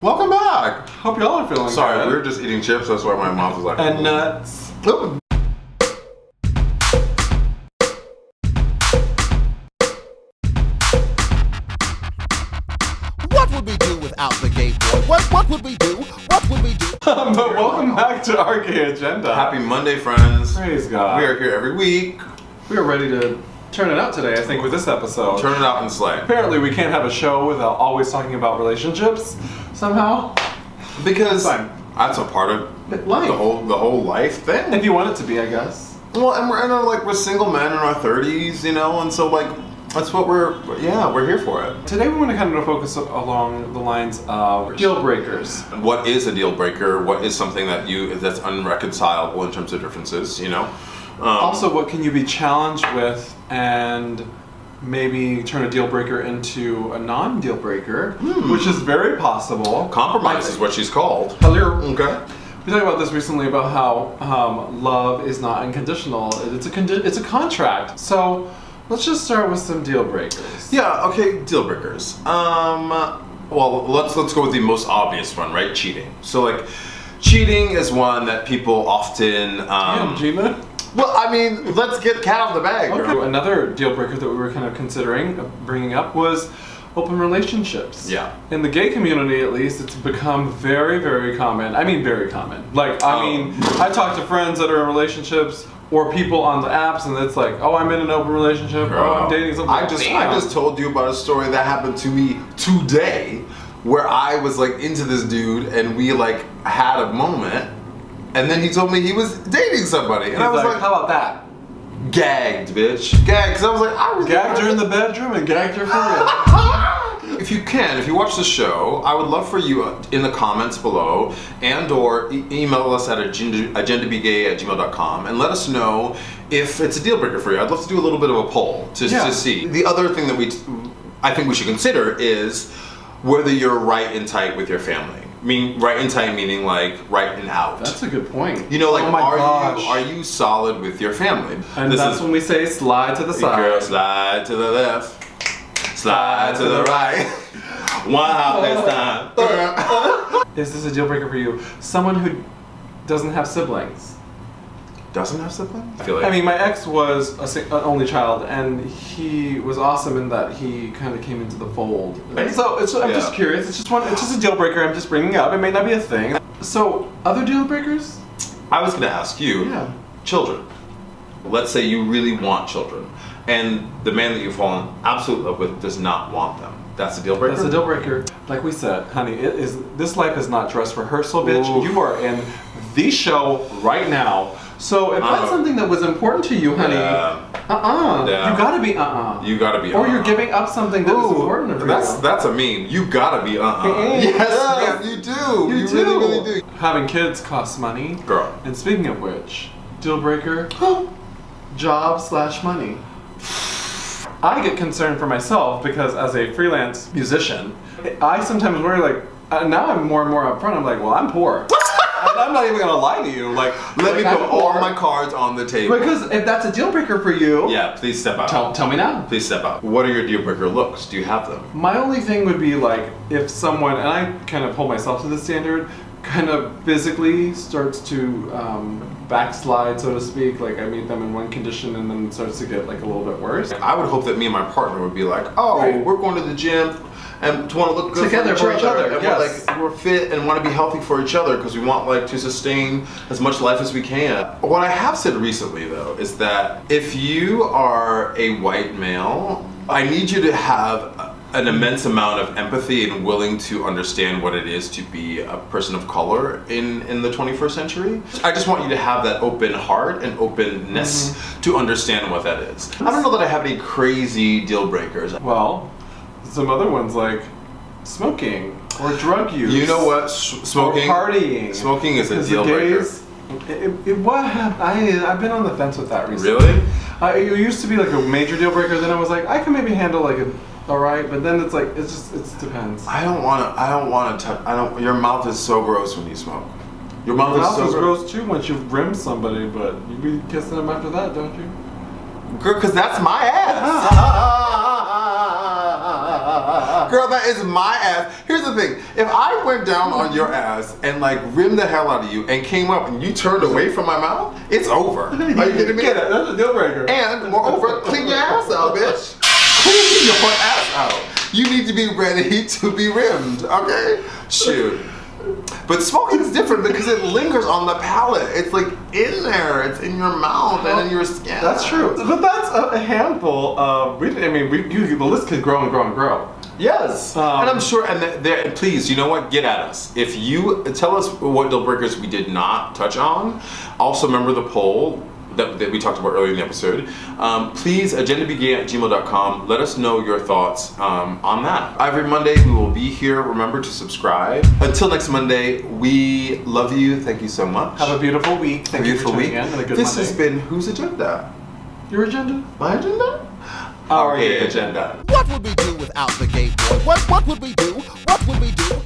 Welcome back. Hope y'all are feeling Sorry, good. we were just eating chips. That's why my mouth was like. And nuts. Oop. What would we do without the gay boy? What would we do? What would we do? But welcome back to our gay agenda. Happy Monday, friends. Praise God. We are here every week. We are ready to turn it out today, I think, with this episode. Turn it out and slay. Apparently, we can't have a show without always talking about relationships somehow. Because Fine. that's a part of Life. the whole life thing. If you want it to be, I guess. Well, and we're single men in our 30s, you know, and so that's what we're here for it. Today, we want to kind of focus along the lines of deal breakers. What is a deal breaker? What is something that's unreconcilable in terms of differences, you know? Also, what can you be challenged with and maybe turn a deal breaker into a non-deal breaker, which is very possible. Compromise is what she's called. Hello. Okay. We talked about this recently about how love is not unconditional. It's a contract. So let's just start with some deal breakers. Yeah. Okay. Deal breakers. Well, let's go with the most obvious one, right? Cheating. So cheating is one that people often. Damn, Gina. Well, I mean, let's get cat out of the bag. Okay. Girl. Another deal breaker that we were kind of considering bringing up was open relationships. Yeah. In the gay community, at least, it's become very, very common. I mean, very common. I talk to friends that are in relationships or people on the apps, and it's like, oh, I'm in an open relationship. Girl, Oh, I'm dating something. I just told you about a story that happened to me today, where I was into this dude, and we had a moment, and then he told me he was dating somebody, and I was like, how about that? gagged, bitch, gagged, because I was like, I was Gagged her in the bedroom and gagged her for real. If you watch the show, I would love for you in the comments below and/or email us at agendabegay@gmail.com and let us know if it's a deal breaker for you. I'd love to do a little bit of a poll to see. The other thing that I think we should consider is whether you're right and tight with your family. I mean, right and tight meaning right and out. That's a good point. You know, oh my gosh. are you solid with your family? And that's when we say slide to the side. Girl, slide to the left. Slide to the right. One hop this time. Is this a deal breaker for you? Someone who doesn't have siblings. Doesn't have siblings? I mean, my ex was an only child, and he was awesome in that he kind of came into the fold. Right. So I'm just curious. It's just a deal breaker. I'm just bringing up. It may not be a thing. So other deal breakers? I was going to ask you. Yeah. Children. Let's say you really want children, and the man that you've fallen absolute love with does not want them. That's a deal breaker? That's a deal breaker. Like we said, honey, this life is not dress rehearsal, bitch. Ooh. You are in the show right now. So if that's something that was important to you, honey, Yeah. you gotta be You gotta be Or you're giving up something that is important for you. That's a meme. You gotta be Yes, ma'am, you do. You really do. Having kids costs money. Girl. And speaking of which, deal breaker, job/money. I get concerned for myself because as a freelance musician, I sometimes worry now I'm more and more upfront. I'm like, well, I'm poor. I'm not even gonna lie to you. Let me put all my cards on the table. Because if that's a deal breaker for you, Yeah, please step out. tell me now. Please step out. What are your deal breaker looks? Do you have them? My only thing would be if someone, and I kind of hold myself to the standard, kind of physically starts to backslide, so to speak. I meet them in one condition and then it starts to get a little bit worse. I would hope that me and my partner would be we're going to the gym and to want to look good Together for each other. And yes. we're fit and want to be healthy for each other because we want to sustain as much life as we can. What I have said recently though is that if you are a white male, I need you to have an immense amount of empathy and willing to understand what it is to be a person of color in the 21st century. I just want you to have that open heart and openness to understand what that is. I don't know that I have any crazy deal breakers. Well, some other ones like smoking or drug use. You know what? Smoking. Or partying. Smoking is a deal breaker. I've been on the fence with that recently. Really? It used to be a major deal breaker. Then I was like, I can maybe handle all right, but then it depends. I don't want to touch. Your mouth is so gross when you smoke. Your mouth is so gross too once you rim somebody, but you be kissing them after that, don't you? Girl, because that's my ass. Girl, that is my ass. Here's the thing. If I went down on your ass and like rimmed the hell out of you and came up and you turned away from my mouth, it's over. Are you kidding me? Get it. That's a deal breaker. And moreover, clean your ass out, bitch. Clean your ass out. You need to be ready to be rimmed, okay? Shoot. But smoking is different because it lingers on the palate. It's like in there. It's in your mouth and in your skin. That's true. But that's a handful of. The list could grow and grow and grow. Yes. And I'm sure. And please, you know what? Get at us. If you tell us what deal breakers we did not touch on. Also, remember the poll that we talked about earlier in the episode. Please, agendabegay@gmail.com. Let us know your thoughts on that. Every Monday we will be here. Remember to subscribe. Until next Monday, we love you. Thank you so much. Have a beautiful week. Thank you for tuning in. And a good This Monday. has been Whose Agenda? Your agenda? My agenda? Our gay gay agenda. What would we do without the gay boy? What would we do? What would we do?